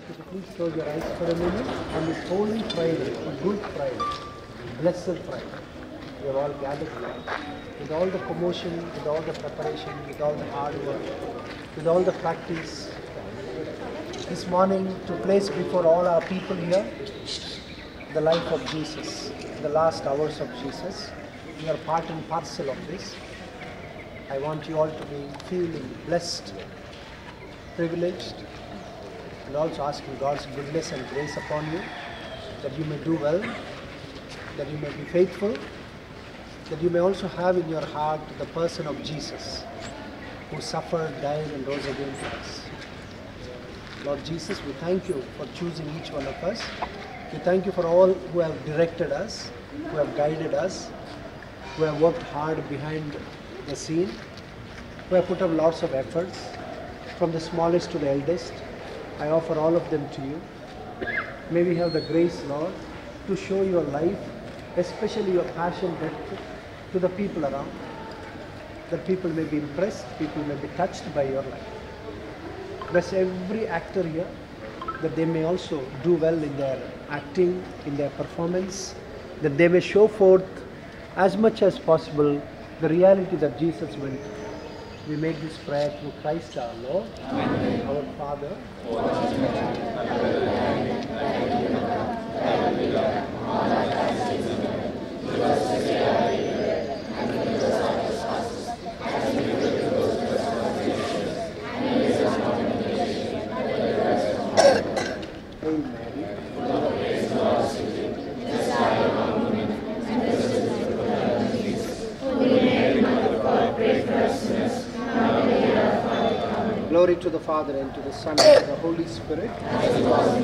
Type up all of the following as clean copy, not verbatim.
Could you please close your eyes for a minute? On this Holy Friday, a Good Friday, Blessed Friday, we are all gathered here with all the commotion, with all the preparation, with all the hard work, with all the practice. This morning, to place before all our people here the life of Jesus, the last hours of Jesus. We are part and parcel of this. I want you all to be feeling blessed, privileged, and also asking God's goodness and grace upon you, that you may do well, that you may be faithful, that you may also have in your heart the person of Jesus, who suffered, died, and rose again for us. Lord Jesus, we thank you for choosing each one of us. We thank you for all who have directed us, who have guided us, who have worked hard behind the scene, who have put up lots of efforts, from the smallest to the eldest. I offer all of them to you. May we have the grace, Lord, to show your life, especially your passion depth, to the people around, that people may be impressed, people may be touched by your life. Bless every actor here, that they may also do well in their acting, in their performance, that they may show forth as much as possible the reality that Jesus went through. We make this prayer through Christ our Lord. Amen. Our Father, glory to the Father, and to the Son, and to the Holy Spirit. Lord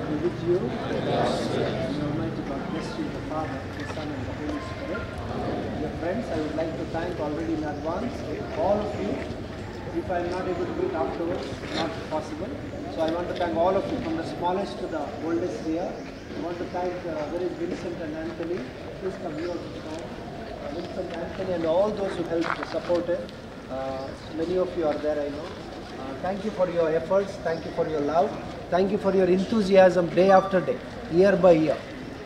be with you. And Almighty God bless you, the Father, the Son, and the Holy Spirit. Dear friends, I would like to thank already in advance all of you. If I am not able to do it afterwards, not possible. So I want to thank all of you, from the smallest to the oldest here. I want to thank where is Vincent and Anthony. Please come here also. Vincent, Anthony, and all those who helped, supported. Many of you are there, I know. Thank you for your efforts. Thank you for your love. Thank you for your enthusiasm day after day, year by year.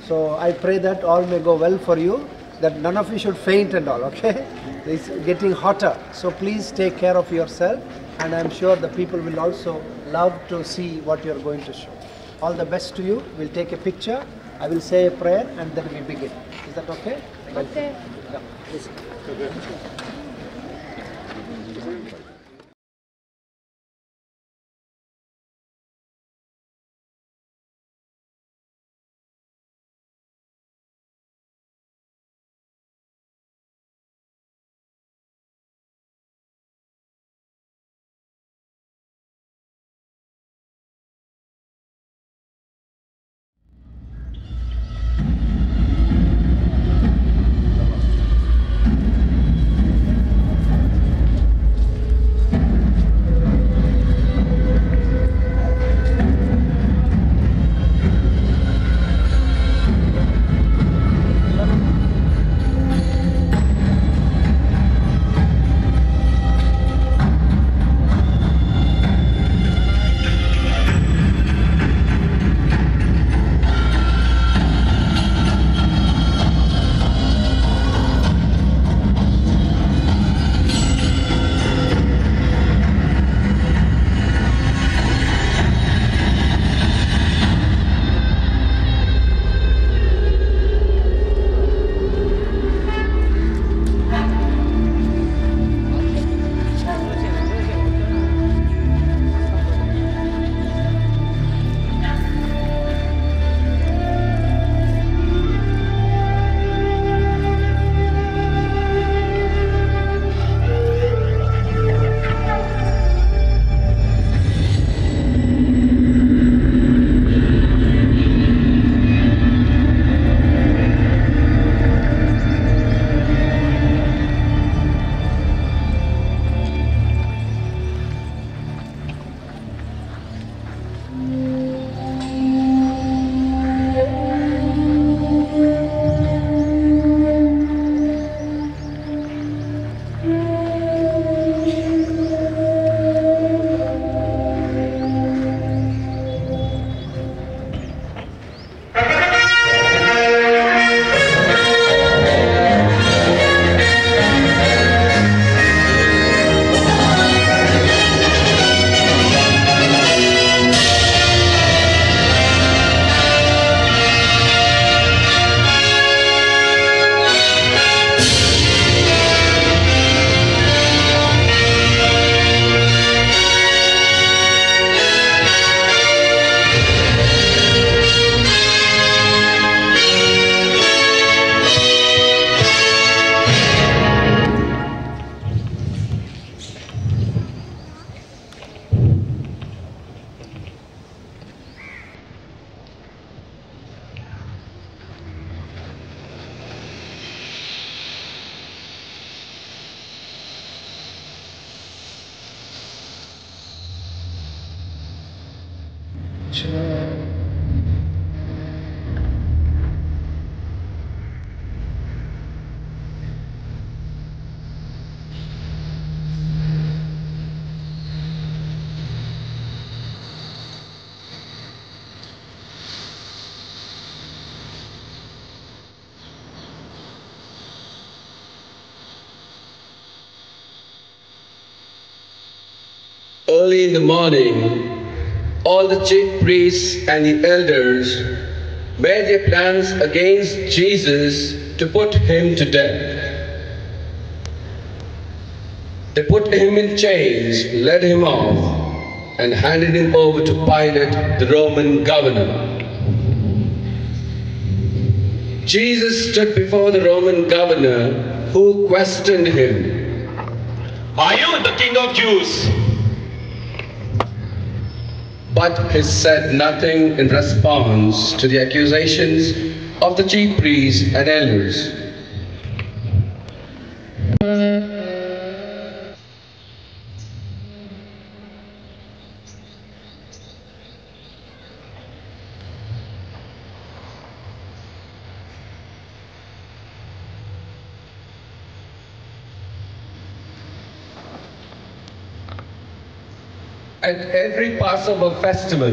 So I pray that all may go well for you, that none of you should faint and all, okay? It's getting hotter. So please take care of yourself, and I'm sure the people will also love to see what you're going to show. All the best to you. We'll take a picture. I will say a prayer and then we begin. Is that okay? Okay. Yeah, please. Early in the morning, all the chief priests and the elders made their plans against Jesus to put him to death. They put him in chains, led him off, and handed him over to Pilate, the Roman governor. Jesus stood before the Roman governor, who questioned him. "Are you the King of Jews?" But he said nothing in response to the accusations of the chief priests and elders. At every Passover festival,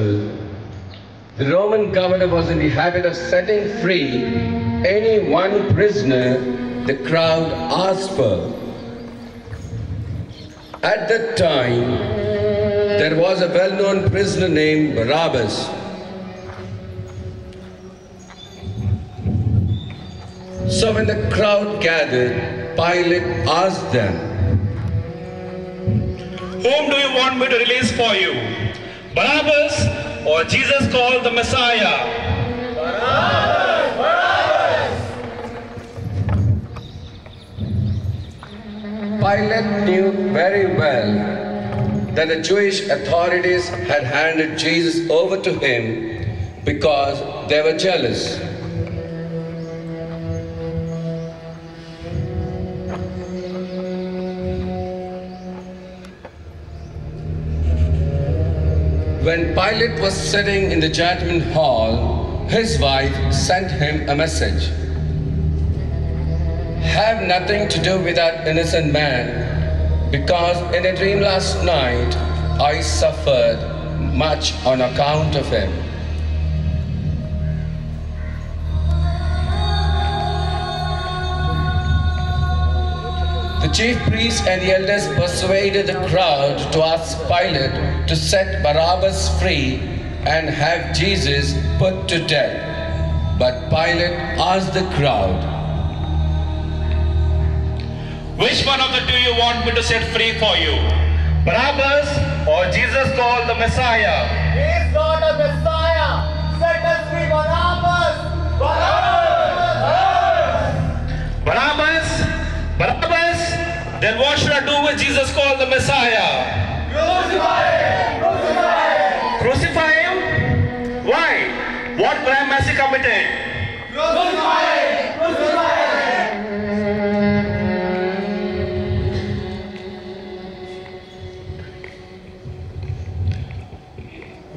the Roman governor was in the habit of setting free any one prisoner the crowd asked for. At that time, there was a well-known prisoner named Barabbas. So when the crowd gathered, Pilate asked them, "Whom do you want me to release for you? Barabbas or Jesus called the Messiah?" Barabbas! Barabbas! Pilate knew very well that the Jewish authorities had handed Jesus over to him because they were jealous. When Pilate was sitting in the judgment hall, his wife sent him a message. "Have nothing to do with that innocent man, because in a dream last night I suffered much on account of him." The chief priests and the elders persuaded the crowd to ask Pilate to set Barabbas free and have Jesus put to death. But Pilate asked the crowd, "Which one of the two you want me to set free for you? Barabbas or Jesus called the Messiah?" He is not a Messiah! Set us free, Barabbas! Barabbas! Barabbas! Barabbas? Barabbas? Then what should I do with Jesus called the Messiah? Crucify him! Crucify him! Crucify him? Why? What crime has he committed? Crucify him! Crucify him!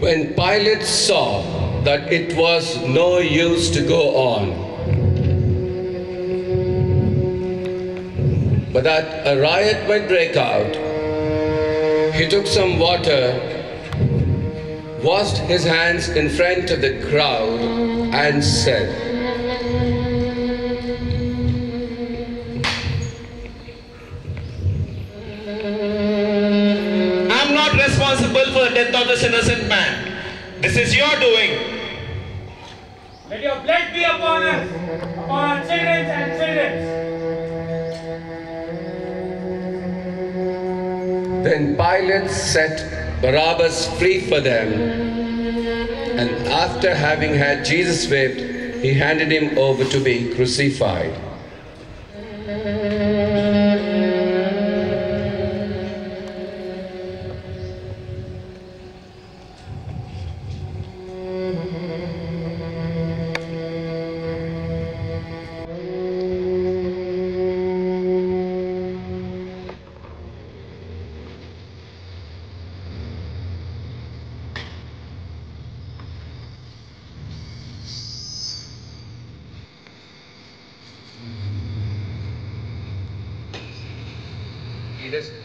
when Pilate saw that it was no use to go on, but that a riot might break out, he took some water, washed his hands in front of the crowd, and said, "I'm not responsible for the death of this innocent man. This is your doing. Let your blood be upon us, upon our children and children." Then Pilate set Barabbas free for them, and after having had Jesus whipped, he handed him over to be crucified. listen.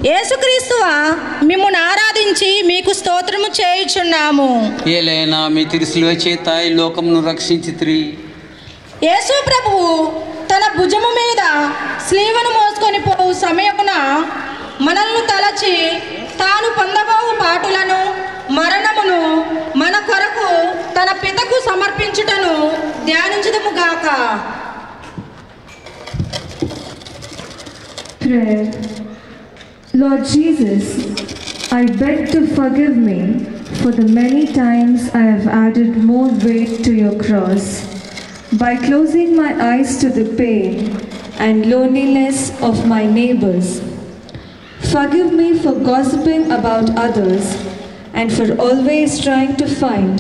యేసుక్రీస్తువా మిమ్మును ఆరాధించి మీకు స్తోత్రము చేయుచున్నాము. ఏలైనా మీ తిరుసిలువ చేత ఈ లోకమును రక్షించితిరి. యేసు ప్రభువు తన భుజము మీద స్లీవను మోసుకొని పోవు సమయమున మనల్ని తలచి తాను పొందబోవు పాటులను మరణమును మన కొరకు తన పితకు సమర్పించుటను ధ్యానించుదముగాక. Prayer. Lord Jesus, I beg to forgive me for the many times I have added more weight to your cross by closing my eyes to the pain and loneliness of my neighbors. Forgive me for gossiping about others and for always trying to find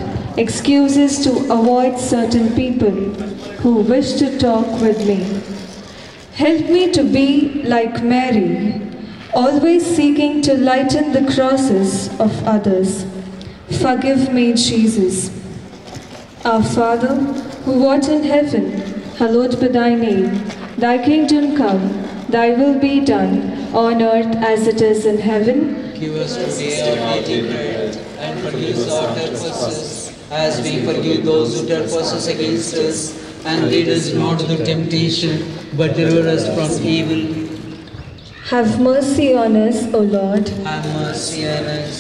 excuses to avoid certain people who wish to talk with me. Help me to be like Mary, always seeking to lighten the crosses of others. Forgive me, Jesus. Our Father, who art in heaven, hallowed be thy name. Thy kingdom come, thy will be done, on earth as it is in heaven. Give us today our daily bread, and forgive us our trespasses, as we forgive those who trespass against us. And lead us not into temptation, but deliver us from evil. Have mercy on us, O Lord. Have mercy on us.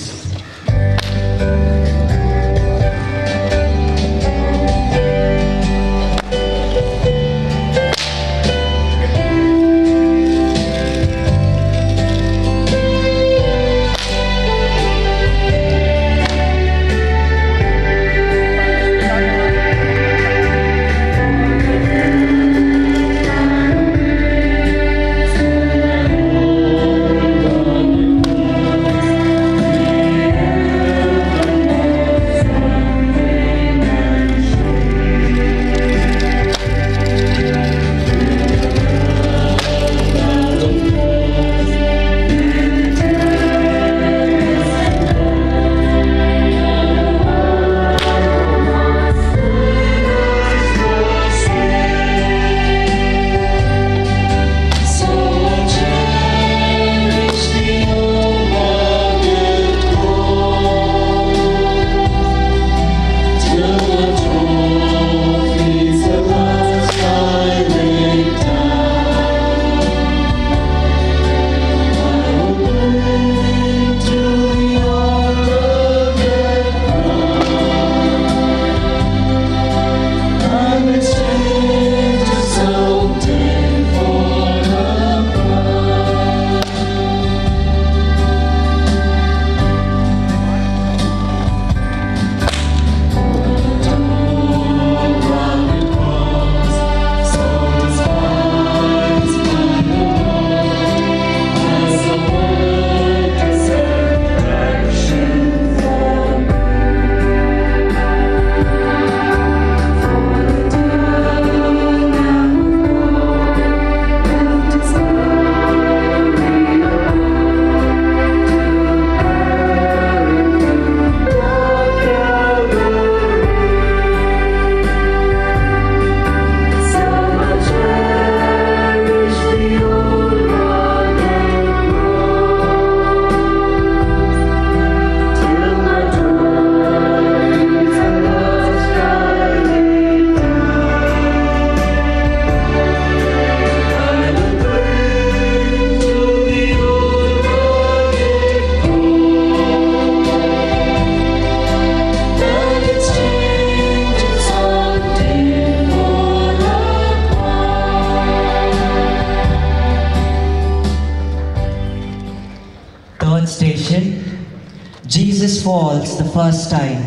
Jesus falls the first time.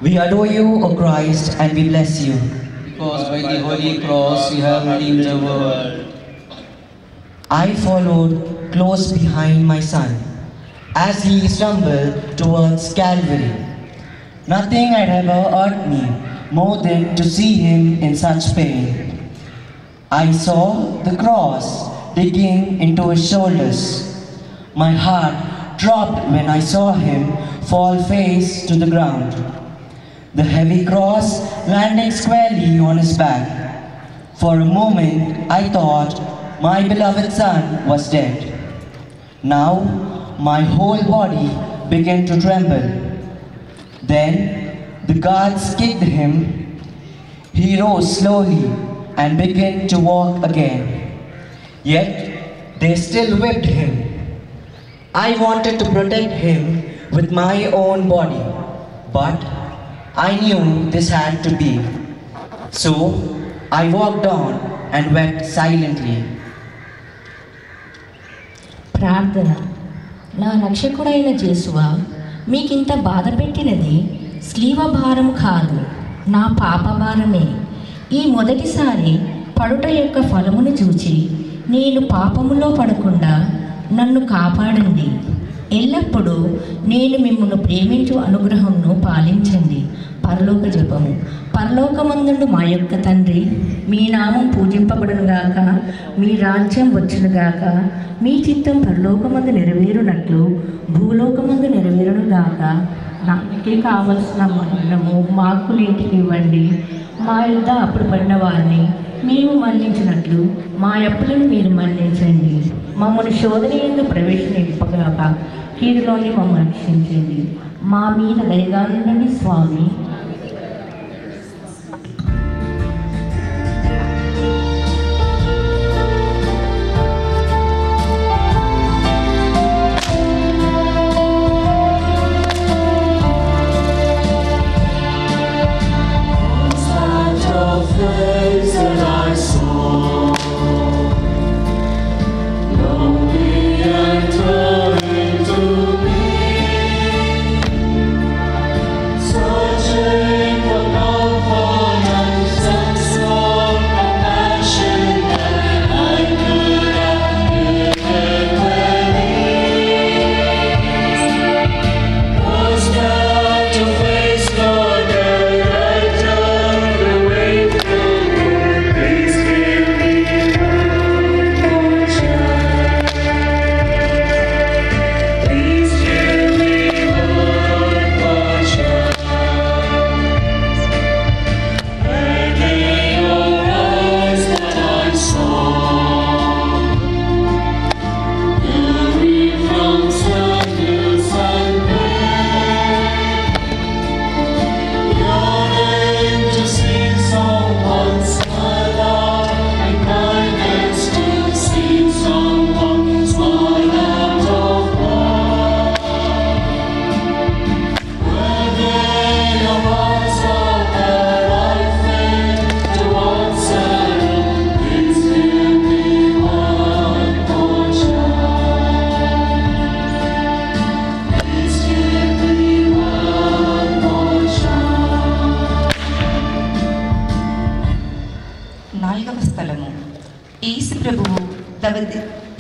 We adore you, O Christ, and we bless you. Because by the holy cross you have redeemed the world. I followed close behind my son as he stumbled towards Calvary. Nothing had ever hurt me more than to see him in such pain. I saw the cross digging into his shoulders. My heart dropped when I saw him fall face to the ground. The heavy cross landing squarely on his back. For a moment I thought my beloved son was dead. Now my whole body began to tremble. Then the guards kicked him. He rose slowly and began to walk again. Yet they still whipped him. I wanted to protect him with my own body, but I knew this had to be. So I walked on and wept silently. ప్రార్థన. నా రక్షకుడైన యేసువా, మీకింత బాధ పెట్టినది స్లీవ భారం కాదు, నా పాప భారమే. ఈ మొదటిసారి పడుట యొక్క ఫలమును చూచి నేను పాపములో పడకుండా నన్ను కాపాడండి. ఎల్లప్పుడూ నేను మిమ్మల్ని ప్రేమించు అనుగ్రహంను పాలించండి. పరలోక జపము. పరలోకమందుండు మా యొక్క తండ్రి, మీ నామం పూజింపబడునుగాక, మీ రాజ్యం వచ్చునుగాక, మీ చిత్తం పరలోకమందు నెరవేరునట్లు భూలోకమందు నెరవేరునుగాక. నాకే కావలసిన మరణము మాకు నీటికి ఇవ్వండి. మా యుద్ధ అప్పుడు పడిన వారిని మేము మన్నించినట్లు మా అప్పులను మీరు మన్నించండి. మమ్మల్ని శోధన యందు ప్రవేశింపగాక కీడులోని మమ్మల్ని రక్షించండి. మా మీద దయగా ఉండండి స్వామి.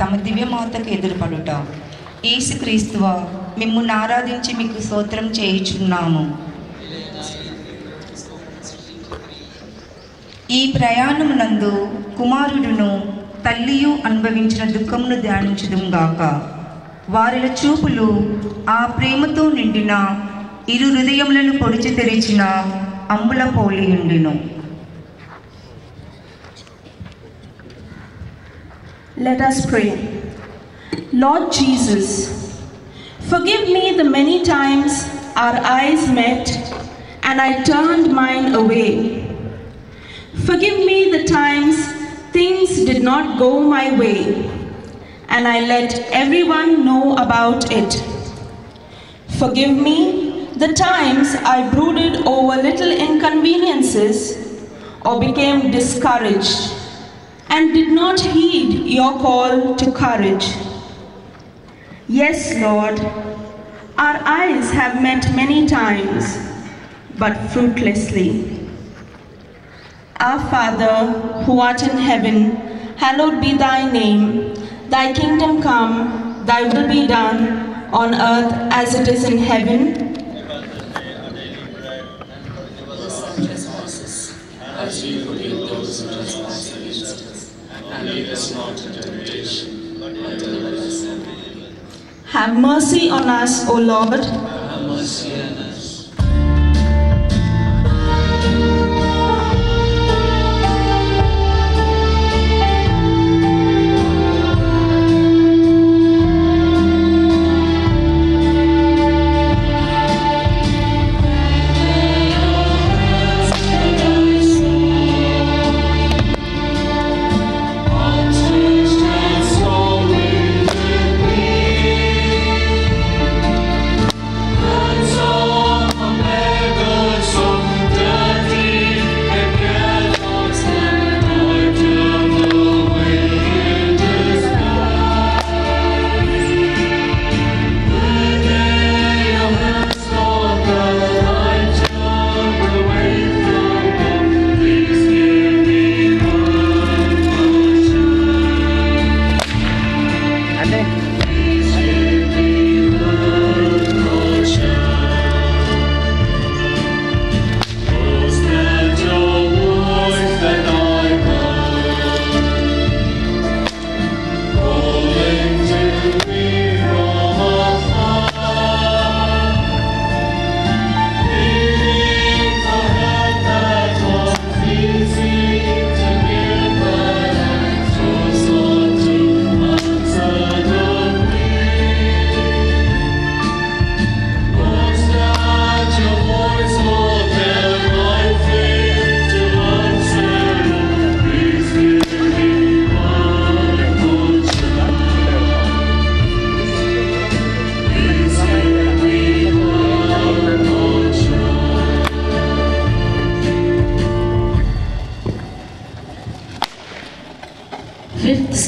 తమ దివ్యమాతకు ఎదురుపడుట. యేసుక్రీస్తువా, మిమ్మును ఆరాధించి మీకు స్తోత్రం చేయుచున్నాము. ఈ ప్రయాణమునందు కుమారుడును తల్లియు అనుభవించిన దుఃఖమును ధ్యానించుదుంగాక. వారిల చూపులు ఆ ప్రేమతో నిండిన ఇరు హృదయములను పొడిచి తెరిచిన అంబుల పోలియుండును. Let us pray. Lord Jesus, forgive me the many times our eyes met and I turned mine away. Forgive me the times things did not go my way and I let everyone know about it. Forgive me the times I brooded over little inconveniences or became discouraged and did not heed your call to courage. Yes, Lord, our eyes have met many times, but fruitlessly. Our Father, who art in heaven, hallowed be thy name. Thy kingdom come, thy will be done, on earth as it is in heaven. As we forgive those who trespass against us. And lead us not into temptation, but deliver us from evil. Have mercy on us, O Lord. Have mercy on us.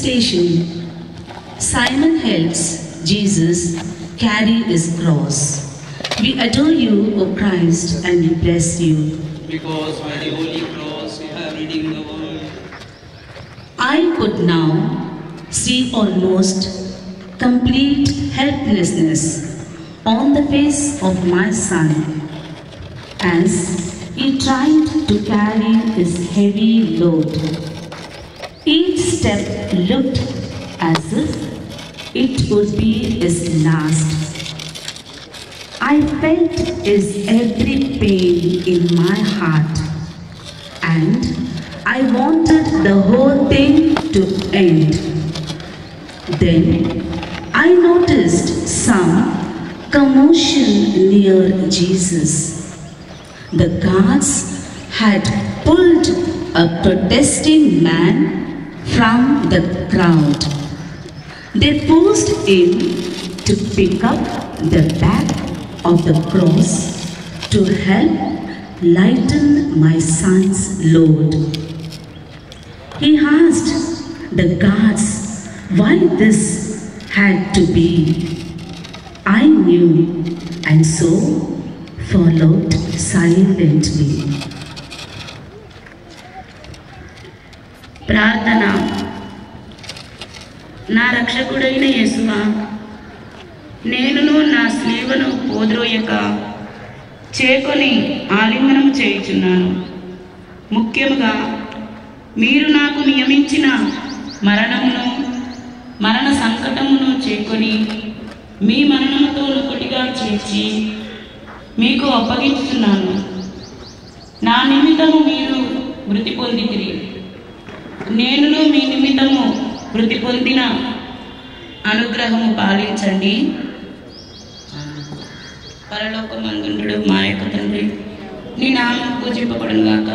station, Simon helps Jesus carry his cross. We adore you, O Christ, and we bless you. Because by the holy cross you have redeemed the world. I could now see almost complete helplessness on the face of my son as he tried to carry his heavy load. Each step looked as if it would be his last. I felt his every pain in my heart, and I wanted the whole thing to end. Then I noticed some commotion near Jesus. The guards had pulled a protesting man from the crowd. They pushed him to pick up the back of the cross to help lighten my son's load. He asked the guards why this had to be. I knew and so followed silently. ప్రార్థన. నా రక్షకుడైన యేసువా, నేనును నా స్లీవను పోద్రోయక చేకొని ఆలింగనం చేయుచున్నాను. ముఖ్యముగా మీరు నాకు నియమించిన మరణమును మరణ సంకటమును చేకొని మీ మరణముతో ఒకటిగా చేర్చి మీకు అప్పగించుతున్నాను. నా నిమిత్తము మీరు మృతి పొందితిరి, నేనును మీ నిమిత్తము మృతి పొందిన అనుగ్రహము పాలించండి. పరలోకమందుండు మా యొక్క తండ్రి, నీ నామం పూజింపబడును గాక,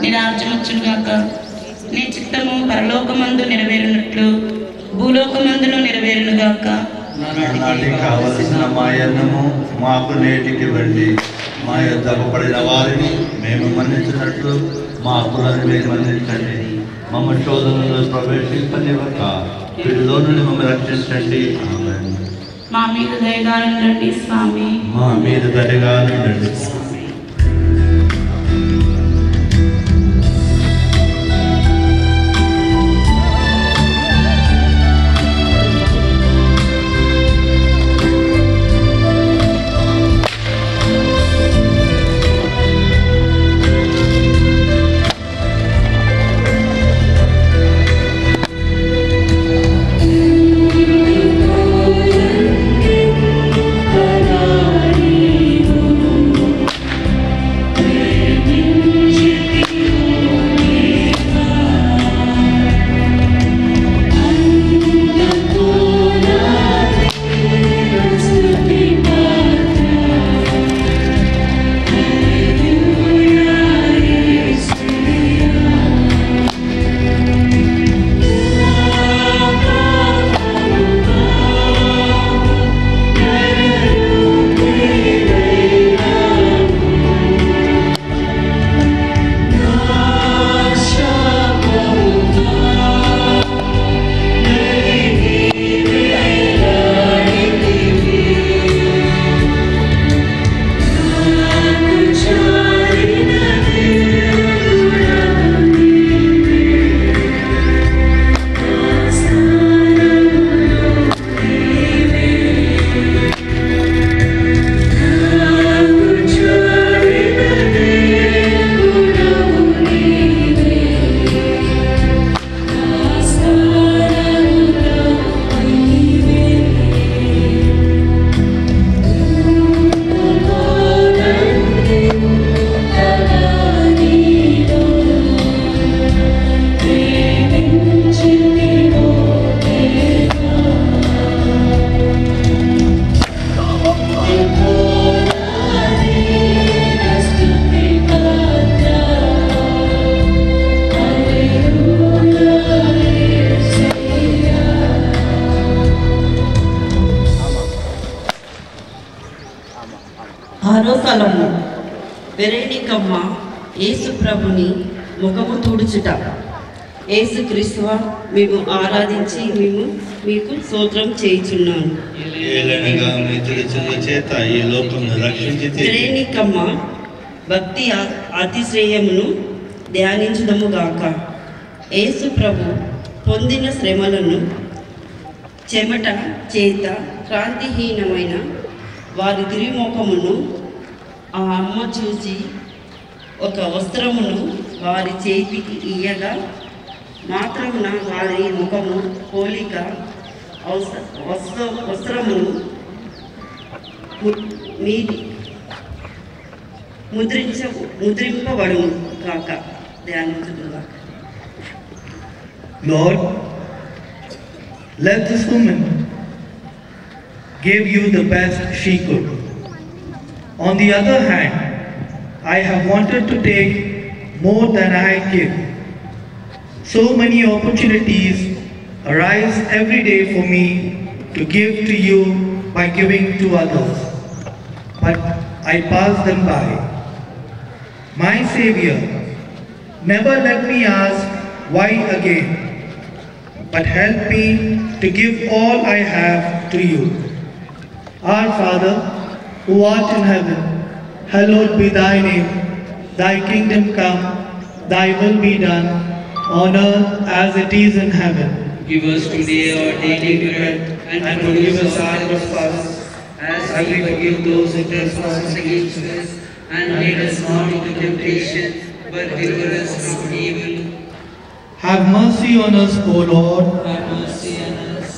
నీ రాజ్యం వచ్చును గాక, నీ చిత్తము పరలోకమందు నెరవేరునట్లు భూలోకమందులో నెరవేరును గాక. నాటికి కావలసిన మా అన్నము మాకు నేటికి ఇవ్వండి. మా యొద్ద అప్పబడిన వారిని మేము మన్నించినట్లు మా అప్పులను మీరు మన్నించండి. మమ్మ శోధనలో ప్రవేశింపనివ్వక వీటిలో నుండి మమ్మల్ని రక్షించండి. ఆమేన్. మా మీద దయగా ఉండండి స్వామి. మా మీద దయగా ఉండండి. ఆరోకలము వెరేణికమ్మ యేసు ప్రభుని ముఖము తుడుచుట. యేసుక్రీస్తువా మేము ఆరాధించి మీకు స్తోత్రం చేయుచున్నాను. ఏలనగా మీ తిరుచుల చేత ఈ లోకమును రక్షించితే శ్రేణికమ్మ భక్తి అతిశ్రేయమును ధ్యానించుదము గాక. యేసు ప్రభు పొందిన శ్రమలను చెమట చేత క్రాంతిహీనమైన వారి తిరిమోకమును ఆ అమ్మ చూసి ఒక వస్త్రమును వారి చేతికి ఇయ్యగా మాత్రమున వారి ముఖము పోలిక వస్త్రమును ముద్రింపబడును కాక. ధ్యానించును గాక. Lord, let this woman give you the best she could. On the other hand, I have wanted to take more than I give. So many opportunities arise every day for me to give to you by giving to others, but I pass them by. My Savior, never let me ask why again, but help me to give all I have to you. Our Father, who art in heaven, hallowed be thy name. Thy kingdom come, thy will be done, on earth as it is in heaven. Give us today our daily bread, and forgive us our trespasses, as we forgive those who trespass against us, and lead us not into temptation, but deliver us from evil. Have mercy on us, O Lord. Have mercy on us.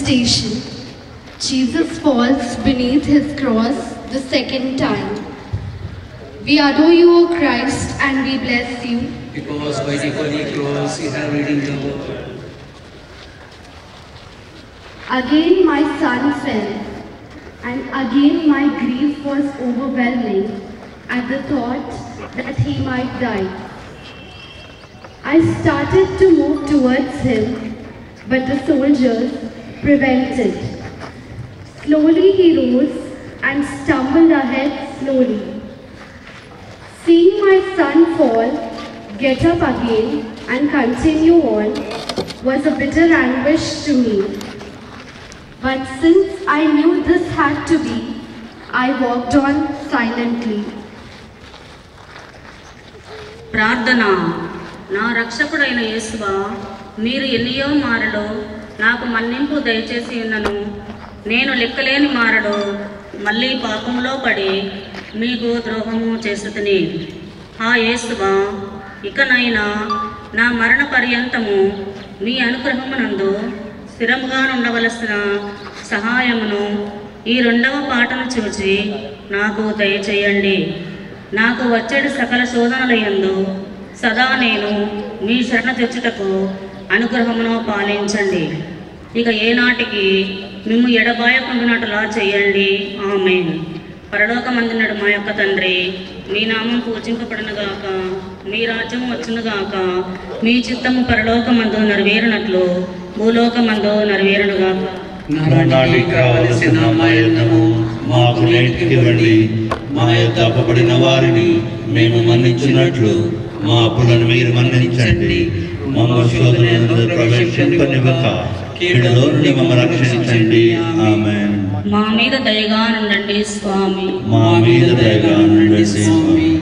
Station. Jesus falls beneath his cross the second time. We adore you, O Christ, and we bless you. Because by the holy cross you have redeemed the world. Again my son fell, and again my grief was overwhelming at the thought that he might die. I started to move towards him, but the soldiers prevented. Slowly he rose and stumbled ahead slowly. Seeing my son fall, get up again and continue on was a bitter anguish to me. But since I knew this had to be, I walked on silently. ప్రార్థన. నా రక్షకుడైన యేసువా, మీరు ఎన్నియో మారలో నాకు మన్నింపు దయచేసి ఉన్నను. నేను లెక్కలేని మారలో మళ్ళీ పాపంలో పడి మీకు ద్రోహము చేస్తుని. ఆ యేసువా, ఇకనైనా నా మరణ పర్యంతము మీ అనుగ్రహమునందు స్థిరముగా ఉండవలసిన సహాయమును ఈ రెండవ పాటను చూచి నాకు దయచేయండి. నాకు వచ్చేటి సకల శోధనలయందు సదా నేను మీ శరణ తెచ్చుటకు అనుగ్రహమును పాలించండి. ఇక ఏనాటికి మిమ్ము ఎడబాయకుండునట్లా చేయండి. ఆమేన్. పరలోకమందున్నడు మా యొక్క తండ్రి, మీ నామం పూజింపబడునుగాక, మీ రాజ్యం వచ్చునుగాక, మీ చిత్తము పరలోకమందు నెరవేరునట్లు భూలోకమందు నెరవేరునుగాక. నాటికి కావలసిన మా అన్నము మాకు నేర్పివ్వండి. మా యొక్క అప్పబడిన వారిని మేము మన్నించినట్లు మా అప్పులను మీరు మన్నించండి. మమ్మ శోధనలో ప్రవేశింపనివ్వక కీడులో నుండి మమ్మల్ని రక్షించండి. ఆమేన్. మా మీద దయగా నుండండి స్వామి. మా మీద దయగా నుండండి స్వామి.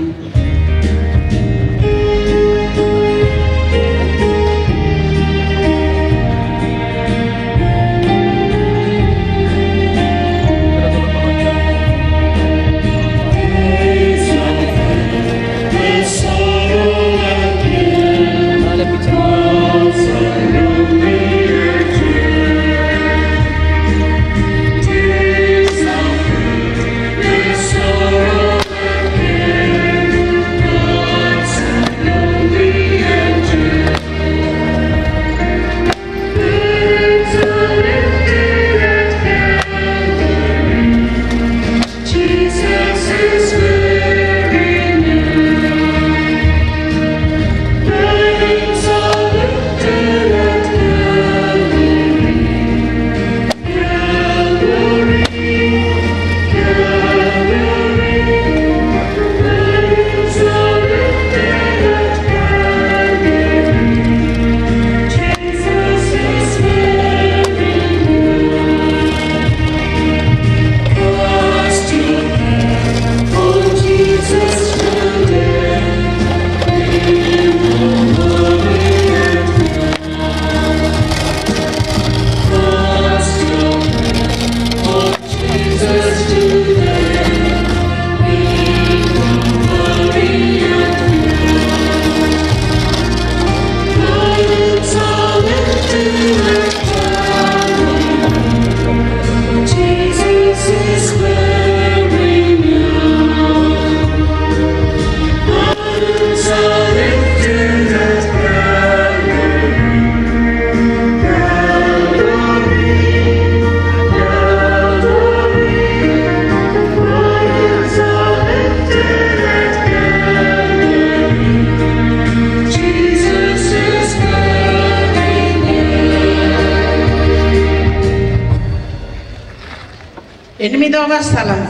ఎనిమిదవ స్థలం.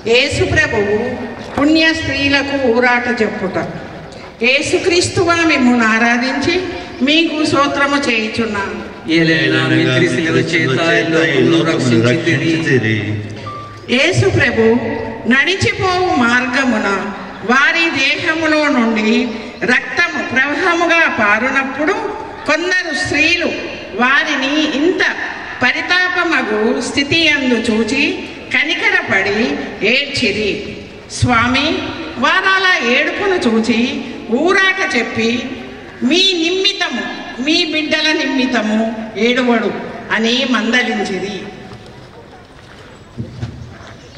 యేసు ప్రభువు పుణ్య స్త్రీలకు ఊరాట చెప్పుట. యేసుక్రీస్తుగా మిమ్మును ఆరాధించి మీకు స్తోత్రము చేయుచున్నాను. యేసు ప్రభు నడిచిపోవు మార్గమున వారి దేహములో నుండి రక్తము ప్రవాహముగా పారునప్పుడు కొందరు స్త్రీలు వారిని ఇంత పరితాపమగు స్థితి యందు చూచి కనికరపడి ఏడ్చిరి. స్వామి వారలా ఏడుపును చూచి ఊరాట చెప్పి మీ నిమిత్తము మీ బిడ్డల నిమిత్తము ఏడువడు అని మందలించిరి.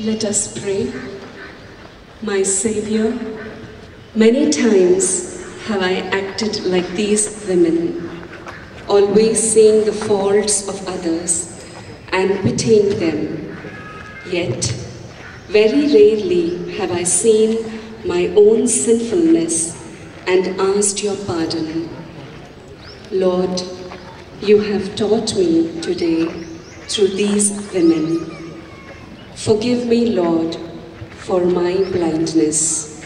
Let us pray. My Savior, many times have I acted like these women, always seeing the faults of others and pitying them. Yet, very rarely have I seen my own sinfulness and asked your pardon. Lord, you have taught me today through these women. Forgive me, Lord, for my blindness.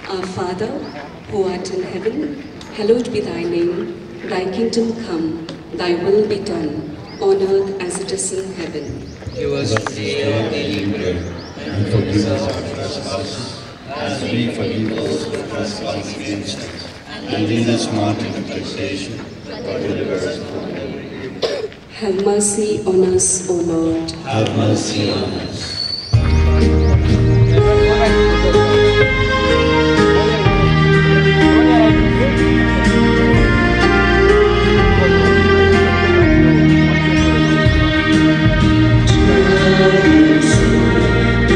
Our Father, who art in heaven, hallowed be thy name. Thy kingdom come, thy will be done, on earth as it is in heaven. Give us today our daily bread, and forgive us our trespasses, as we forgive those who trespass against us. And lead us not into temptation, but deliver us from evil. Have mercy on us, O Lord. Have mercy on us.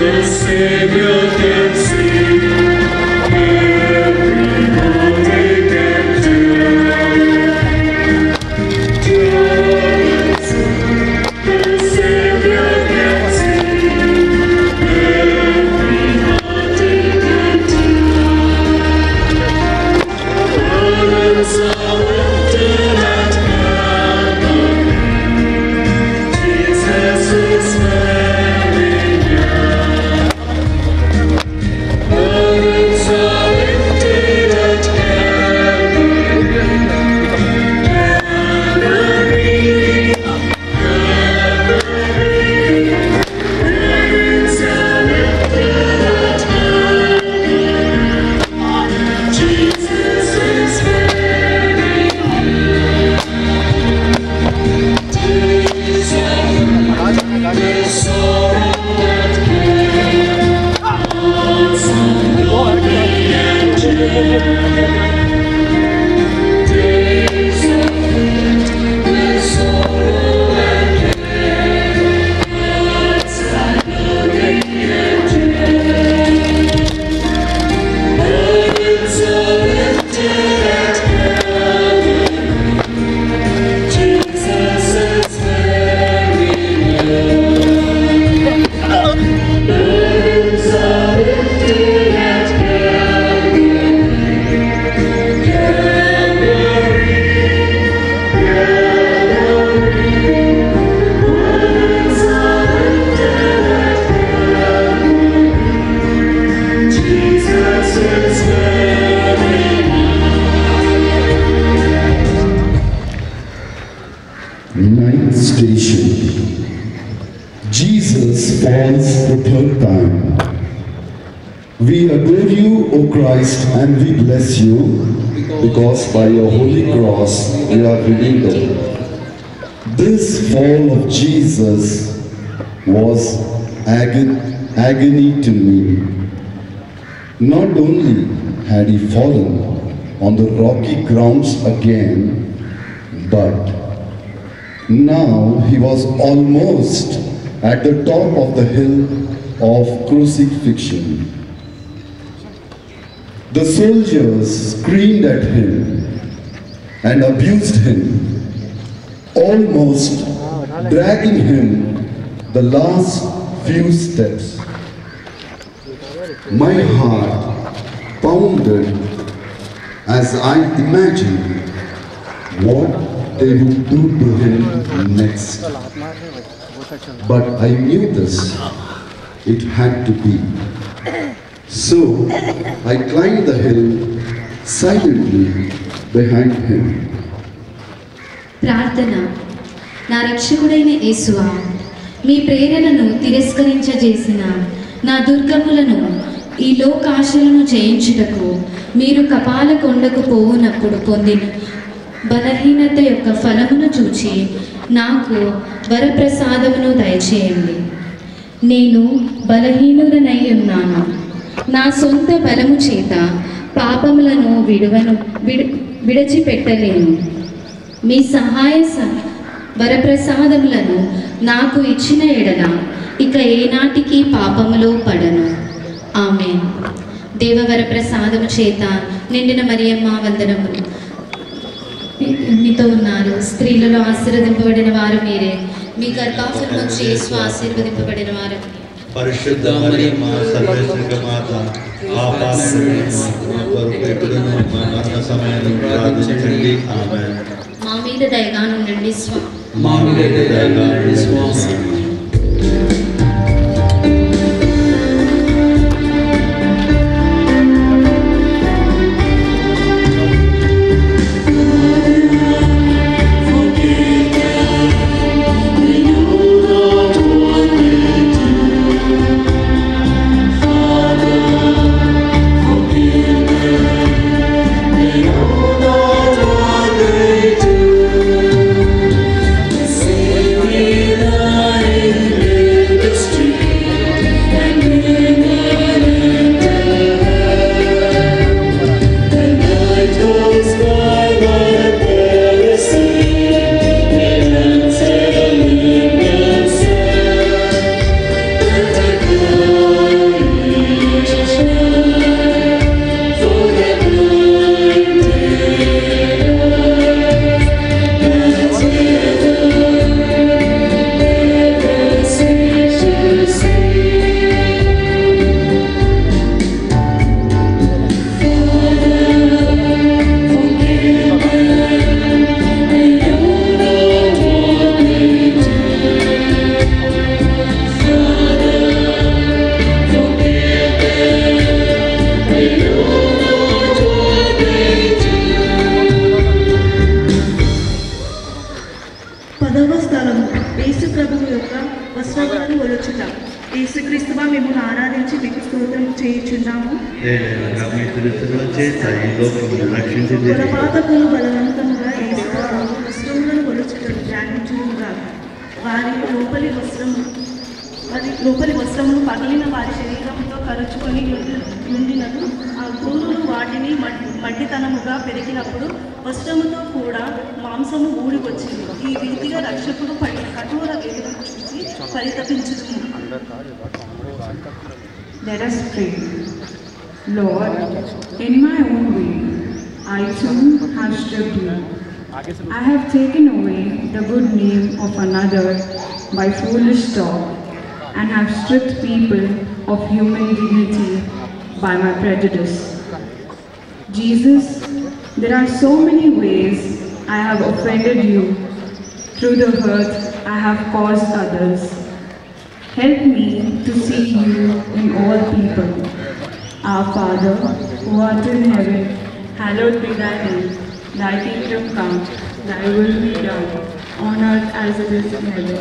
The Savior can see, everyone they can do. The Savior can see, everyone they can do. Burdens are lifted at Calvary. Jesus is very near. Burdens are lifted at Calvary. Calvary, Calvary. Burdens are lifted at Calvary. Jesus is very near. Days of the sorrow and care, hearts of glory and joy. Days of the sorrow and care, hearts of glory and joy. Burdens are lifted at Calvary. Jesus is very near. Burdens are lifted at Calvary. Calvary, Calvary. Burdens are lifted at Calvary. Jesus is very Ninth station. Jesus falls the third time. We adore you, O Christ, and we bless you, because by your holy cross you have redeemed us. This fall of Jesus was agony to me. Not only had he fallen on the rocky grounds again, but now he was almost at the top of the hill of crucifixion. The soldiers screamed at him and abused him, almost dragging him the last few steps. My heart pounded as I imagined what they would do to him next. But I knew this. It had to be. So I climbed the hill silently behind him. ప్రార్థన. నా రక్షకుడైన యేసువా, మీ ప్రేరణను తిరస్కరించజేసిన నా దుర్గములను ఈ లోకాశలను జయించుటకు మీరు కపాల కొండకు పోవునప్పుడు పొందిన బలహీనత యొక్క ఫలమును చూచి నాకు వరప్రసాదమును దయచేయండి. నేను బలహీనుడనై ఉన్నాను. నా సొంత బలము చేత పాపములను విడిచిపెట్టలేను. మీ సహాయ వరప్రసాదములను నాకు ఇచ్చిన ఎడల ఇక ఏనాటికి పాపములో పడను. ఆమేన్. దేవవర ప్రసాదము చేత నిండిన మరియమ్మ వందనములు. మీతో ఉన్నారు స్త్రీలలో ఆశీర్వదింపబడిన వారు మీరే. మీ గర్భఫలము యేసు ఆశీర్వదింపబడిన వారు. పరిశుద్ధ మరియమ్మ సర్వేశ్వర మాత పాపాలను మా కొరకు ఎప్పుడును మా మరణ సమయంలో ప్రార్థించండి. ఆమేన్. మా మీద దయగా ఉండండి స్వామి. మా మీద దయగా ఉండండి స్వామి. పాతకులు బలవంతంగా వస్త్రములను కొలుచుటను ధ్యానించుగా వారి లోపలి వస్త్రమును పగిలిన వారి శరీరంతో కరుచుకొని ఉండినను ఆ గూరులు వాటిని మట్టితనముగా పెరిగినప్పుడు వస్త్రముతో కూడా మాంసము ఊడి వచ్చింది. ఈ రీతిగా రక్షకుడు పడిన కఠోర వేదనను చూసి పరితపించును. Let us pray. Lord, in my own way, I too have stripped you. I have taken away the good name of another by foolish talk and have stripped people of human dignity by my prejudice. Jesus, there are so many ways I have offended you through the hurt I have caused others. Help me to see you in all people. Our Father, who art in heaven, hallowed be thy name. Thy kingdom come, thy will be done, on earth as it is in heaven.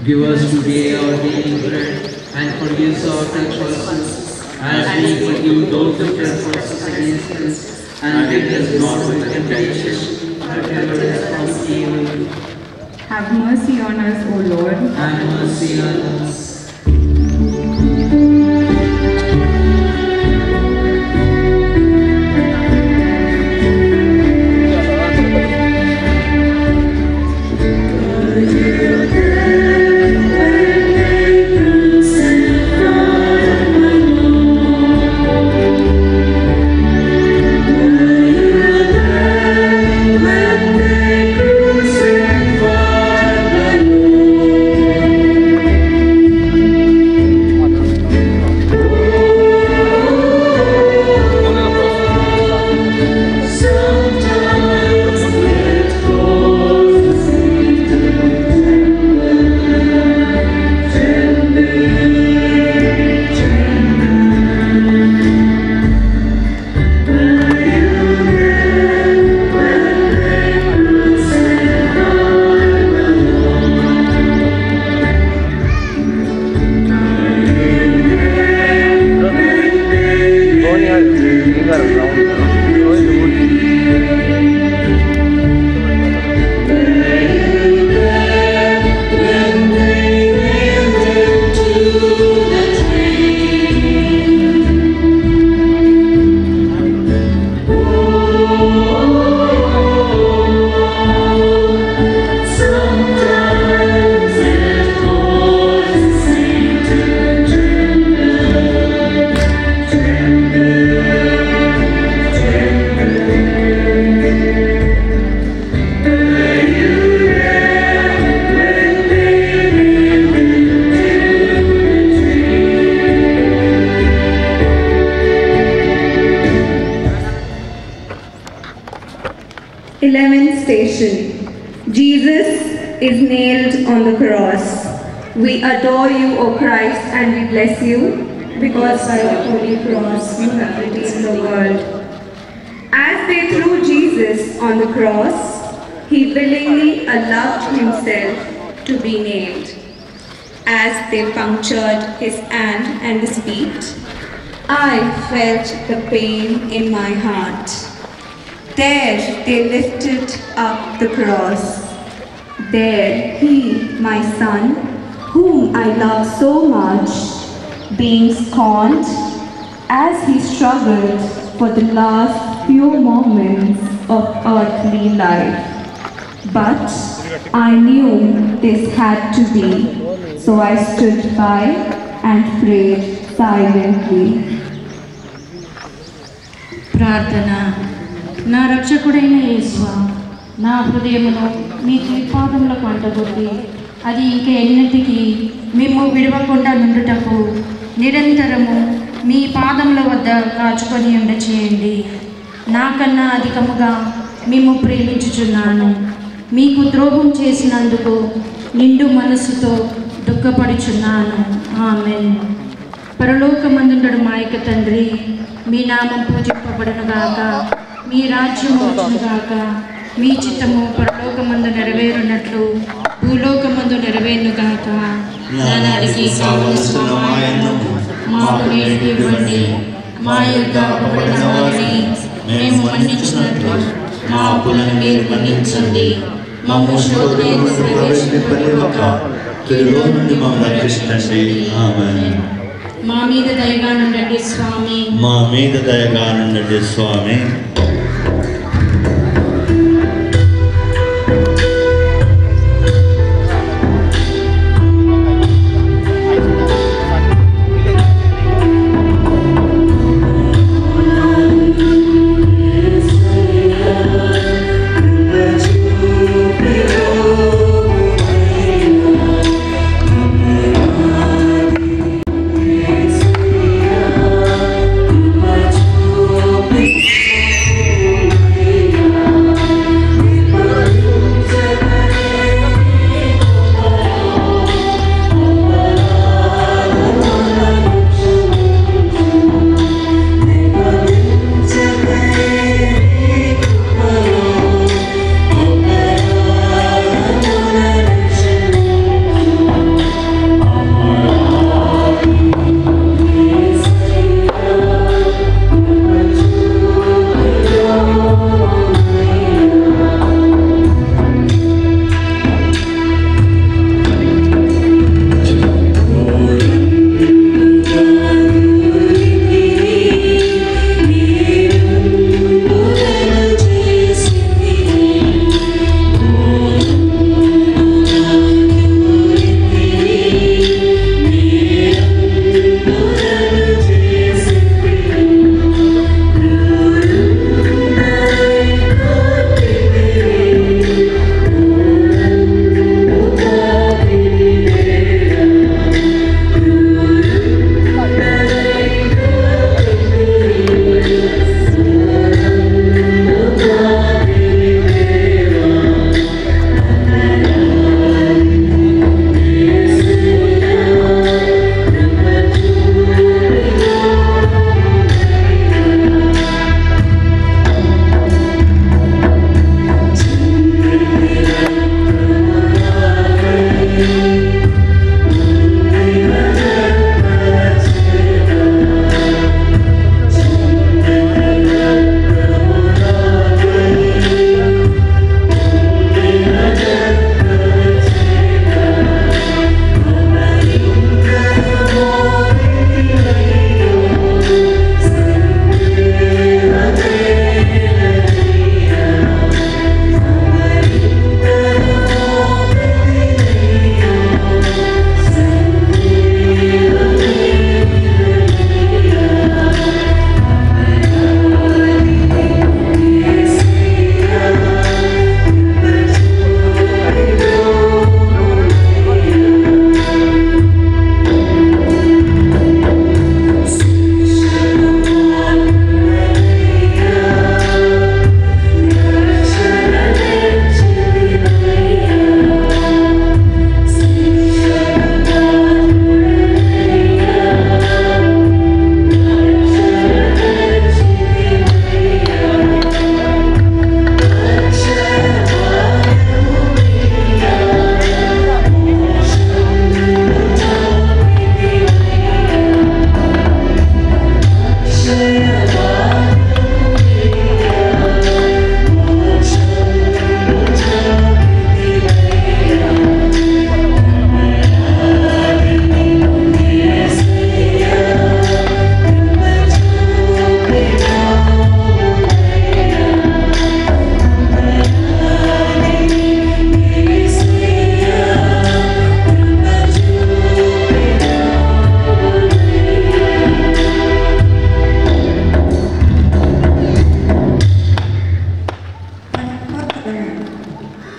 Give us today our daily bread, and forgive us our trespasses, as we forgive those who trespass against us. And lead us not into temptation, but deliver us from evil. Have mercy on us, O Lord. Have mercy on us. 11th station. Jesus is nailed on the cross. We adore you, O Christ, and we bless you, because by the holy cross you have redeemed the world. As they threw Jesus on the cross, he willingly allowed himself to be nailed. As they punctured his hand and his feet, I felt the pain in my heart. There they lifted up the cross. There he, my son, whom I love so much, being scorned as he struggled for the last few moments of earthly life. But I knew this had to be, so I stood by and prayed silently. ప్రార్థన. నా రక్షకుడైన యేసువా, నా హృదయమును మీ త్రిపాదములకు అంటగొట్టి అది ఇంక ఎన్నటికీ మేము విడవకుండా నుండుటకు నిరంతరము మీ పాదముల వద్ద కాచుకొని ఉండచేయండి. నాకన్నా అధికముగా మేము ప్రేమించుచున్నాను. మీకు ద్రోహం చేసినందుకు నిండు మనస్సుతో దుఃఖపడుచున్నాను. ఆమేన్. పరలోకమందుండు మా యొక్క తండ్రి, మీ నామం పూజింపబడునుగాక, మీ రాజ్యం వచ్చునుగాక, మీ చిత్తము పరలోకమందు నెరవేరునట్లు భూలోకమందు నెరవేరునుగాక. నానాటికి కావలసిన మాకు నేడు ఇవ్వండి. మా యొక్క అపపడిన వారిని మేము మన్నించినట్లు మా అప్పులను మీరు మన్నించండి. మమ్ము శోధనలో ప్రవేశింపనివ్వక కీడులో నుండి మమ్మల్ని రక్షించండి. ఆమేన్. మా మీద దయగా నుండండి స్వామి. మా మీద దయగా నుండండి స్వామి.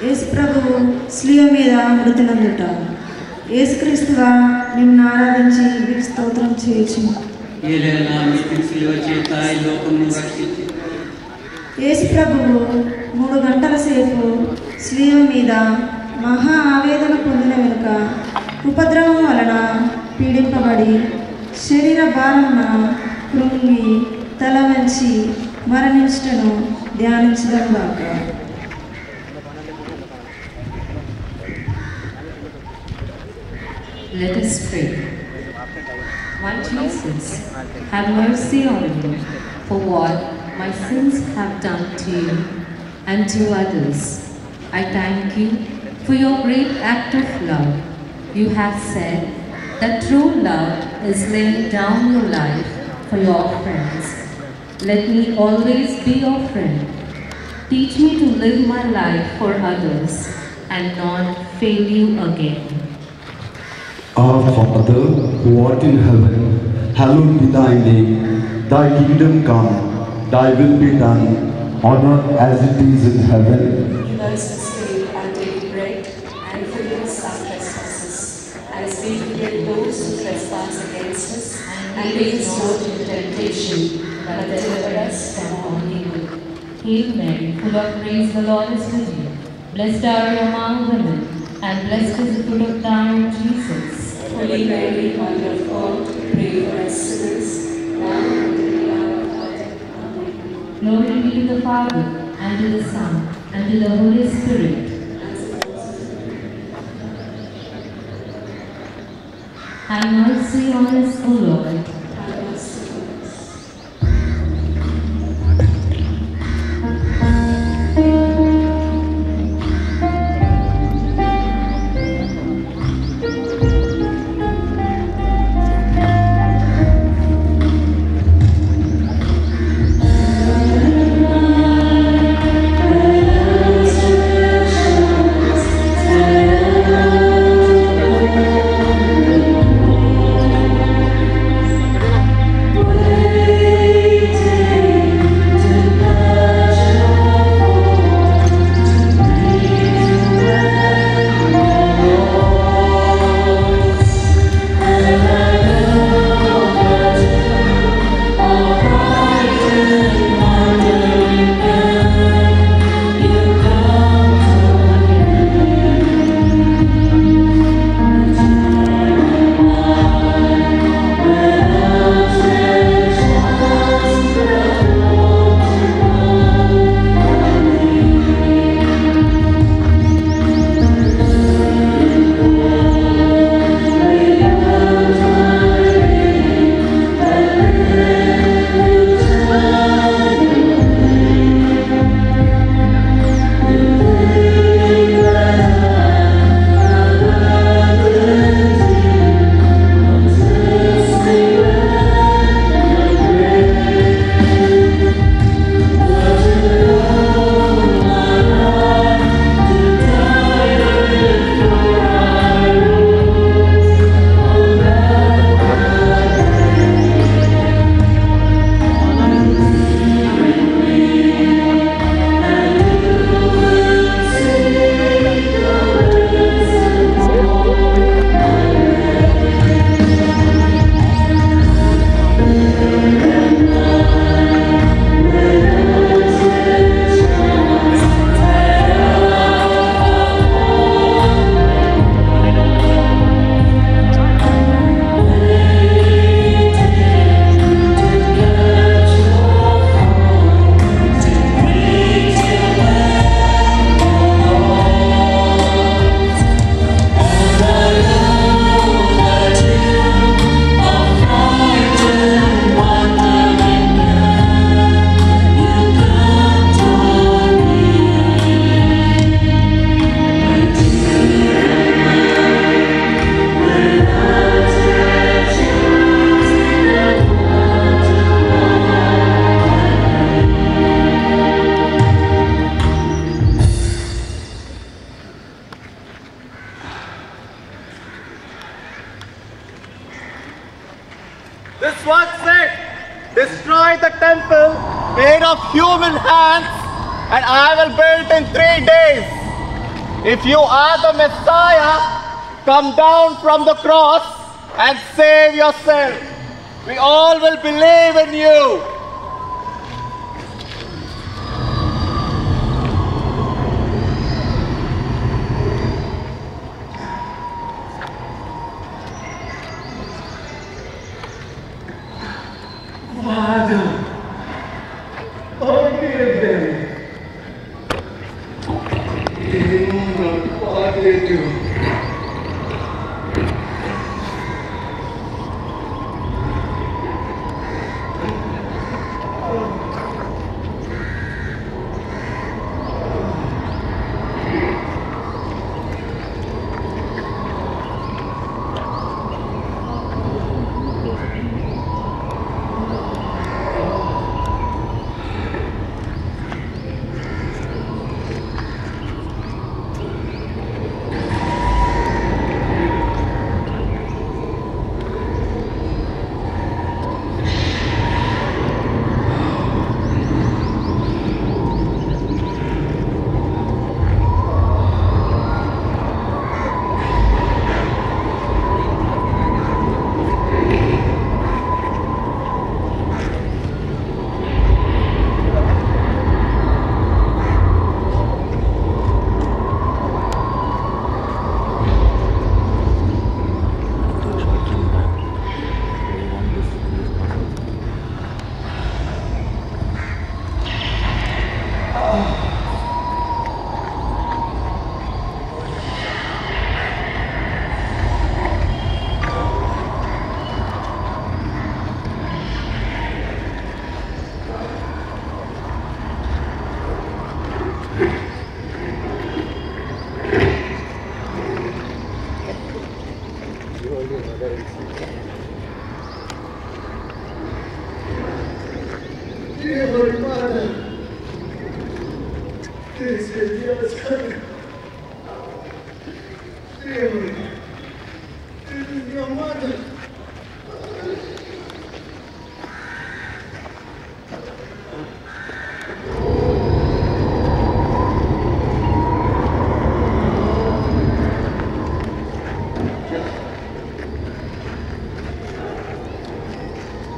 యేసు ప్రభువు శిలువ మీద మృతులందుట. యేసుక్రీస్తుగా నిన్ను ఆరాధించి మీకు స్తోత్రం చేయొచ్చు. యేసు ప్రభువు 3 గంటల సేపు శిలువ మీద మహా ఆవేదన పొందిన వెనుక ఉపద్రవం వలన పీడింపబడి శరీర భారమున కృంగి తల వంచి మరణించుటను ధ్యానించడం గాక. Let us pray. My Jesus, have mercy on me for what my sins have done to you and to others. I thank you for your great act of love. You have said that true love is laying down your life for your friends. Let me always be your friend. Teach me to live my life for others and not fail you again. Our Father, who art in heaven, hallowed be thy name. Thy kingdom come, thy will be done, on earth as it is in heaven. Give us this day our daily bread, and forgive us our trespasses, as we forgive those who trespass against us. And lead us not into temptation, but deliver us from all evil. Hail Mary, full of grace, the Lord is with you. Blessed are you among women, and blessed is the fruit of thy womb, Jesus. Holy Mary, Mother of God, pray for us sinners, now and at the hour of our death. Amen. Glory be to the Father, and to the Son, and to the Holy Spirit. Have mercy on us, O Lord. This was said, destroy the temple made of human hands, and I will build in 3 days. If you are the Messiah, come down from the cross and save yourself. We all will believe in you. Father, forgive them. They know not what they do.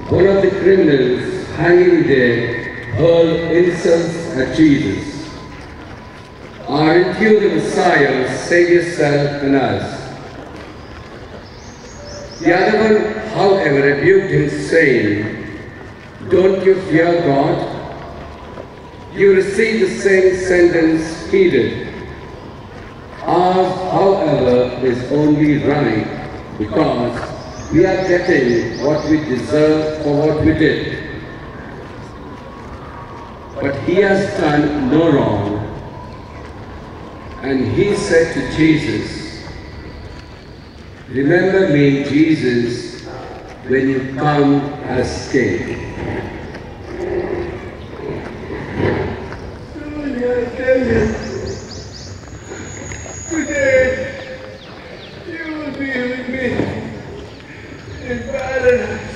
One of the criminals hanging there hurled insults at Jesus. Aren't you the Messiah? Save yourself and us. The other one, however, rebuked him, saying, Don't you fear God? You receive the same sentence he did. Ours, however, is only right because we are getting what we deserve for what we did. But he has done no wrong. And he said to Jesus, Remember me, Jesus, when you come as king. Today, you will be with me in paradise.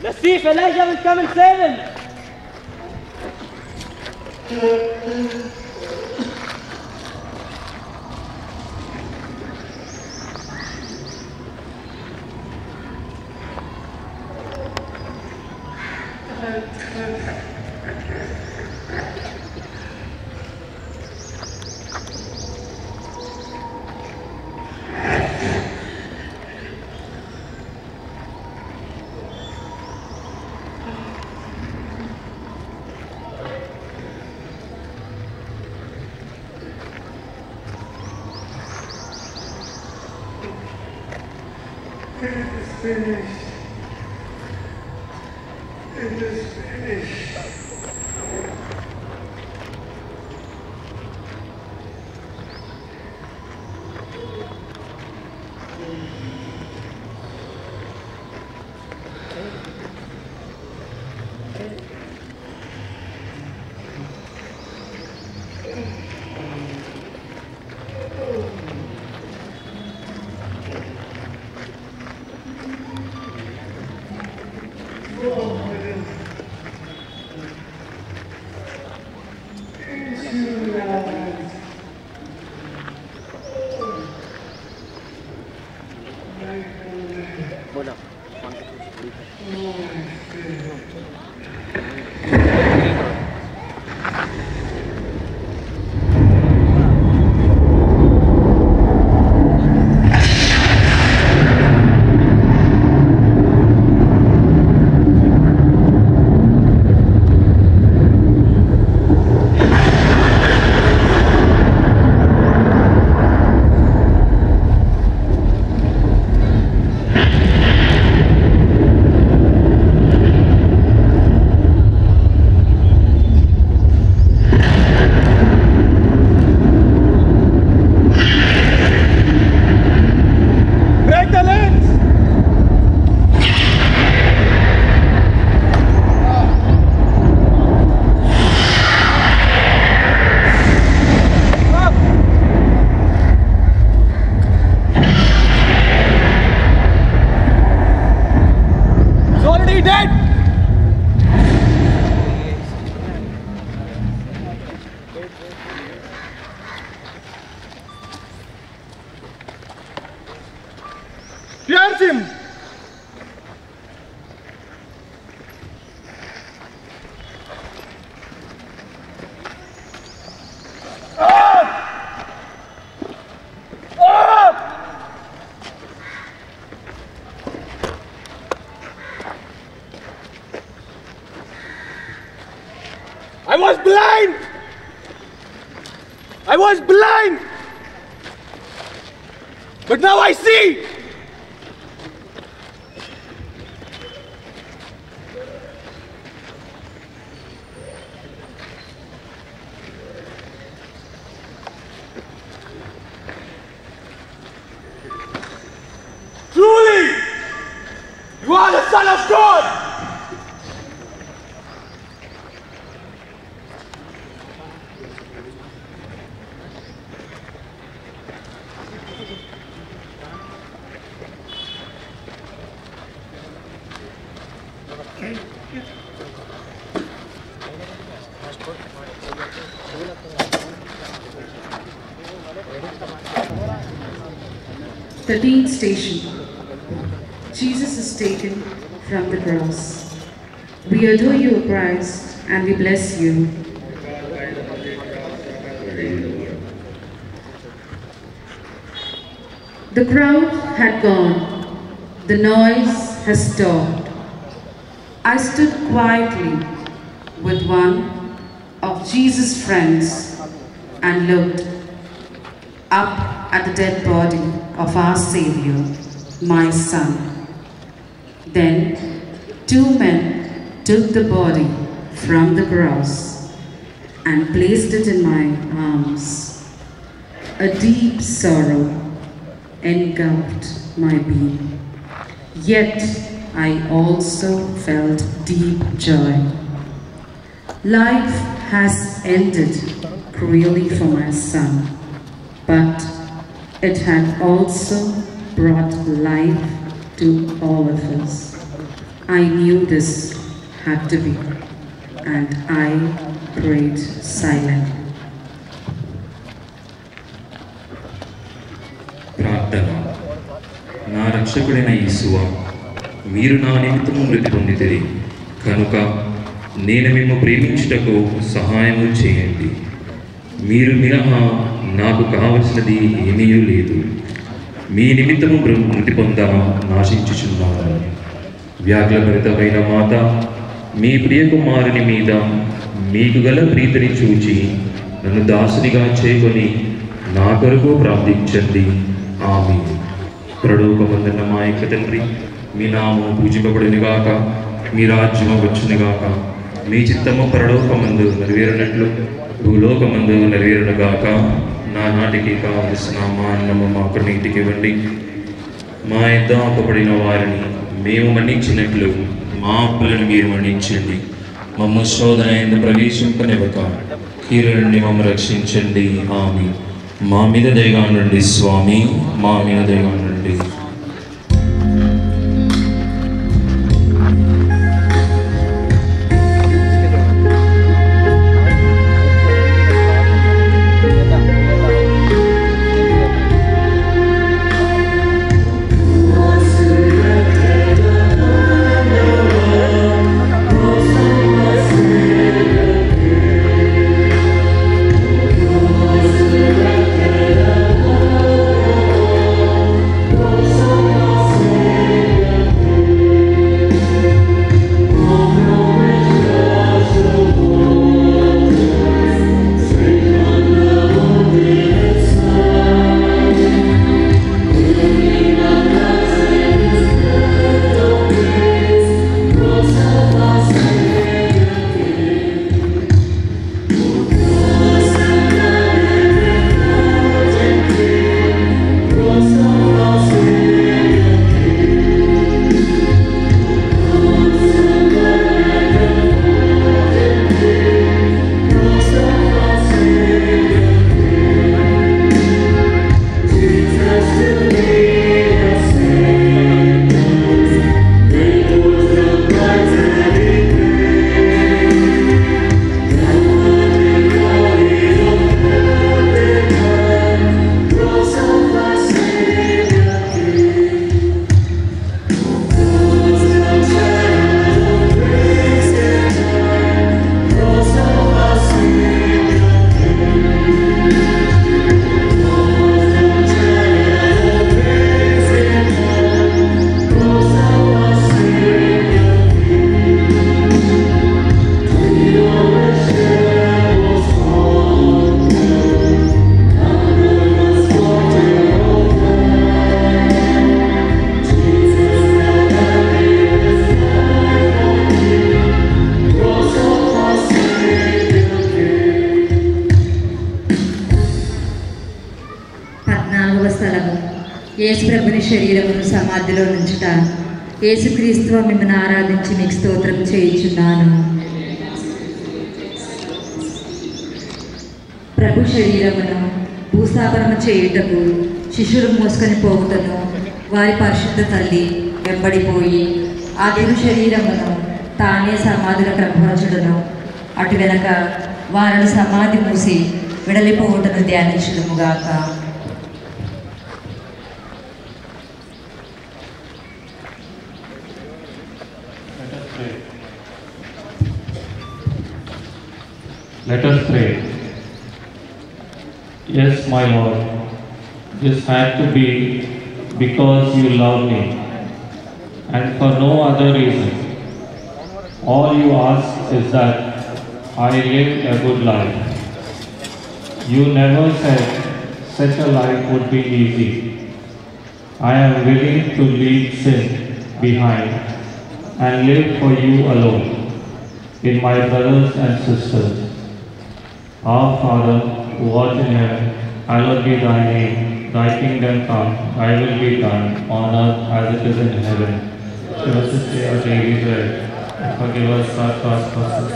Let's see if Elijah will come and save him. It is finished. Pierce him! I was blind! I was blind! But now I see! Truly, you are the Son of God! The 13th station. Jesus is taken from the cross. We adore you, O Christ, and we bless you. The crowd had gone. The noise has stopped. I stood quietly with one of Jesus' friends and looked up at the dead body of our Savior, my son. Then 2 men took the body from the cross and placed it in my arms. A deep sorrow engulfed my being. Yet I also felt deep joy. Life has ended cruelly for my son, but it had also brought life to all of us. I knew this had to be, and I prayed silently. ప్రార్థన. నా రక్షకుడైన యేసువా, మీరు నా నిమిత్తము మృతి పొందితిరి కనుక నేను మిమ్ము ప్రేమించుటకు సహాయము చేయండి. మీరు మినహా నాకు కావలసినది ఏమీ లేదు. మీ నిమిత్తము మృతి పొంద నాశించుచున్నాను. వ్యాకులభరితమైన మాత, మీ ప్రియకుమారుని మీద మీకు గల ప్రీతిని చూచి నన్ను దాసునిగా చేయకొని నా కొరకు ప్రార్థించండి. ఆమేన్. పరలోకమందున్న మా యొక్క తండ్రి, మీ నామం పూజింపబడునుగాక, మీ రాజ్యము వచ్చునుగాక, మీ చిత్తము పరలోకమందు నెరవేరునట్లు భూలోకమందు నెరవేరునుగాక. నానాటికి కావలసిన మా అన్నము మాకు నీటికి ఇవ్వండి. మా యొద్ద అప్పుబడిన వారిని మేము మన్నించినట్లు మా అప్పులను మీరు మన్నించండి. మమ్మ శోధన యందు ప్రవేశింపనివ్వక కీడు నుండి మమ్మల్ని రక్షించండి. ఆమేన్. మా మీద దయగా ఉండండి స్వామి, మా మీద దయగా ఉండండి. యేసుప్రభుని శరీరమును సమాధిలో నుంచుట. యేసుక్రీస్తువ మిమ్మల్ని ఆరాధించి మీకు స్తోత్రం చేయుచున్నాను. ప్రభు శరీరమును భూస్థాపనము చేయుటకు శిష్యులు మోసుకొని పోవుటను వారి పరిశుద్ధ తల్లి వెంబడిపోయి ఆ తిరు శరీరమును తానే సమాధిలో క్రమపరచుటను అటు వెనక వారిని సమాధి మూసి విడలిపోవుటను ధ్యానించుదుముగాక. Let us pray. Yes, my Lord, this had to be because you love me and for no other reason. All you ask is that I live a good life. You never said such a life would be easy. I am willing to leave sin behind and live for you alone, in my brothers and sisters. Our Father, who art in heaven, hallowed be thy name. Thy kingdom come, thy will be done, on earth as it is in heaven. Give us this day our daily bread, and forgive us our trespasses,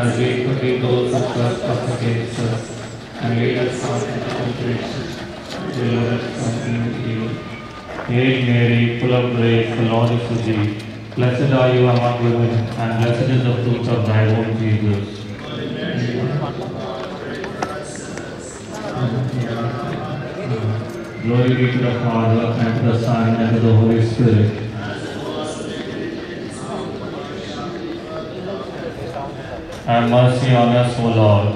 as we forgive those who trespass against us. And lead us not into temptation, but deliver us from evil. Hail Mary, full of grace, the Lord is with thee. Blessed are you among women, and blessed is the fruit of thy womb, Jesus. Glory be to the Father, and to the Son, and to the Holy Spirit. Have mercy on us, O Lord.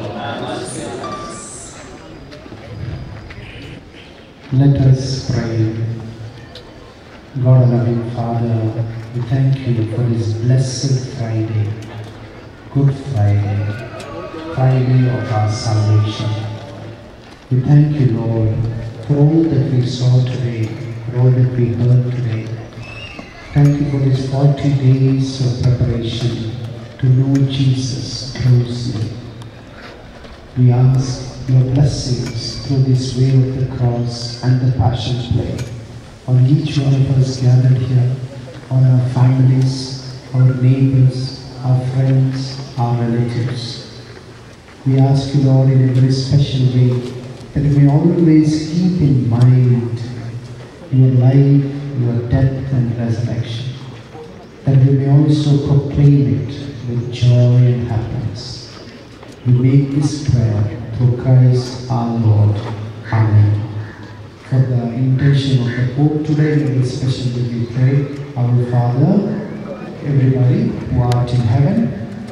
Let us pray. God, loving Father, we thank you for this blessed Friday, Good Friday, Friday of our salvation. We thank you, Lord, for all that we saw today, for all that we heard today. Thank you for these 40 days of preparation to know Jesus closely. We ask your blessings through this way of the cross and the passion play on each one of us gathered here, on our families, our neighbors, our friends, our relatives. We ask you, Lord, in a very special way, that we may always keep in mind your life, your death and resurrection, that we may also proclaim it with joy and happiness. We make this prayer through Christ our Lord. Amen. For the intention of the Pope today, in a special way we pray, Our Father, everybody who art in heaven,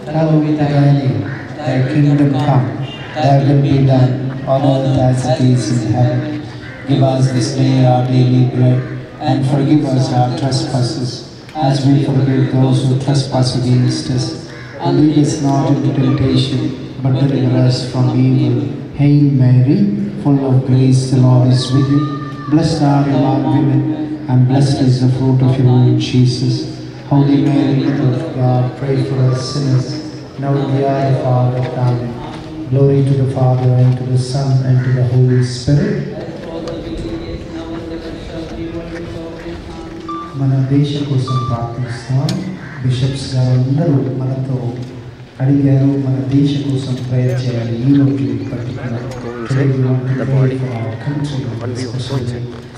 hallowed be thy name. Thy kingdom come, thy will be done, on earth as it is in heaven. Give us this day our daily bread, and forgive us our trespasses, as we forgive those who trespass against us. And lead us not into temptation, but deliver us from evil. Hail Mary, full of grace, the Lord is with you. Blessed are you among women, and blessed is the fruit of your womb, Jesus. Holy Mary, Mother of God, pray for us sinners, now and at the hour of our death. Amen. Glory to the Father, and to the Son, and to the Holy Spirit. మన దేశం కోసం ప్రార్థిస్తాం. Bishops గారు అందరూ మనతో అడిగారు, మన దేశం కోసం ప్రేయర్ చేయాలి. ఈ రోజు particular so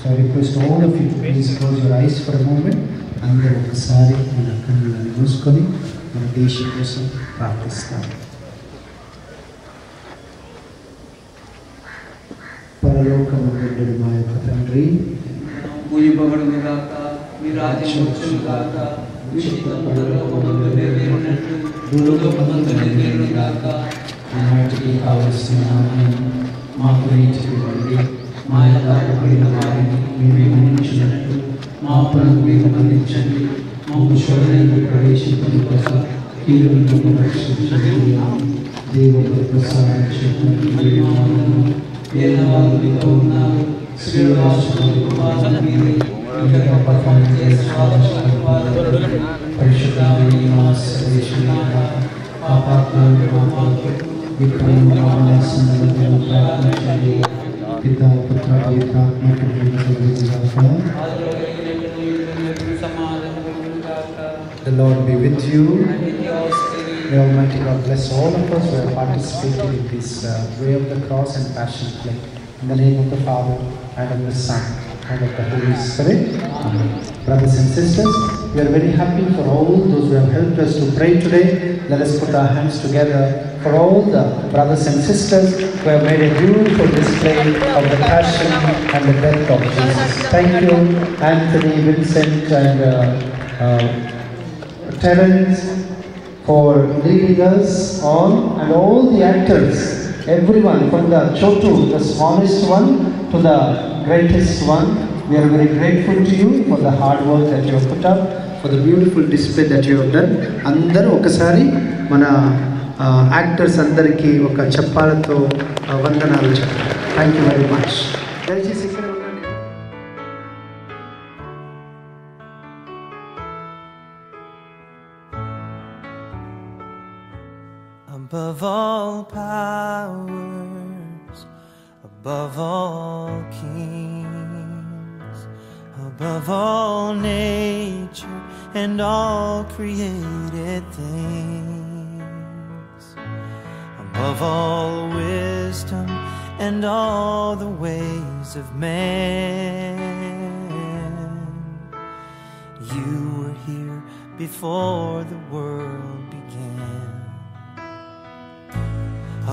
I request all of you to please close your eyes for a moment. అందరూ ఒకసారి మన కన్నులను మూసుకొని మన దేశం కోసం ప్రార్థిస్తాం. పరలోకమందుండు మా యొక్క తండ్రి, పూజింపబడును గాక, మీ రాజ్యం వచ్చును గాక, మీ చిత్తం పరలోకమందు నెరవేరునట్లు భూలోకమందు నెరవేరును గాక. నాటికి కావలసిన ఆహారం మాకు దయచేయండి. మా యొక్క అప్పుడైన వారిని మేము మన్నించినట్లు మా అప్పులను మీరు మన్నించండి. మాకు శోధనకు ప్రవేశింపక కీడును రక్షించండి. దేవుడు ప్రసాదం చెప్పినట్లు వేదవాదులుగా ఉన్నారు. శ్రీరాజు కుమారుడు మీరే, The Lord be with you. May Almighty God bless all of us who have participated in this way of the cross and passion play. In the name of the Father, and of the Son, and of the Holy Spirit. Amen. Brothers and sisters, we are very happy for all those who have helped us to pray today. Let us put our hands together for all the brothers and sisters who have made a beautiful display of the passion and the death of Jesus. Thank you, Anthony, Vincent, and Terence, for leading us on, and all the actors, everyone from the Chotu, the smallest one, to the greatest one. We are very grateful to you for the hard work that you have put up, for the beautiful display that you have done. Andaru okasari mana actors andariki oka chappalato vandanalu chepparu. Thank you very much. Above all powers, above all kings, above all nature and all created things, above all wisdom and all the ways of man, you were here before the world began.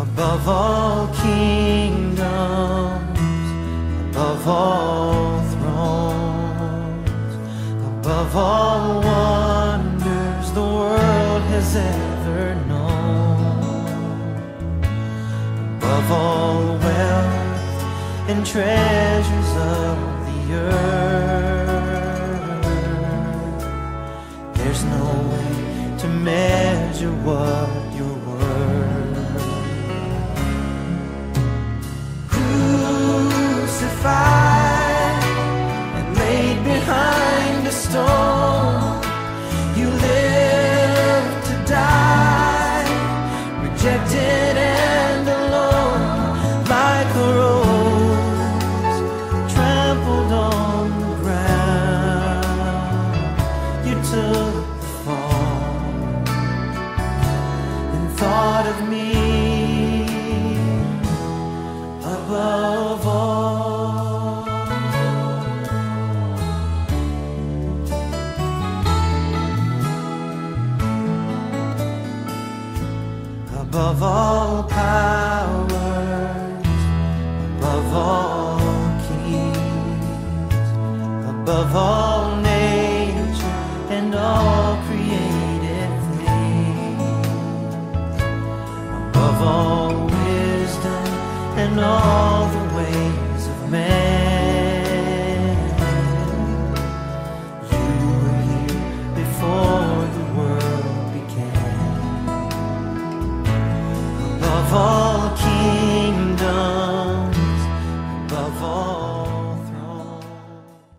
Above all kingdoms, above all thrones, above all wonders the world has ever known, above all wealth and treasures of the earth, there's no way to measure what you're worth. Crucified and laid above all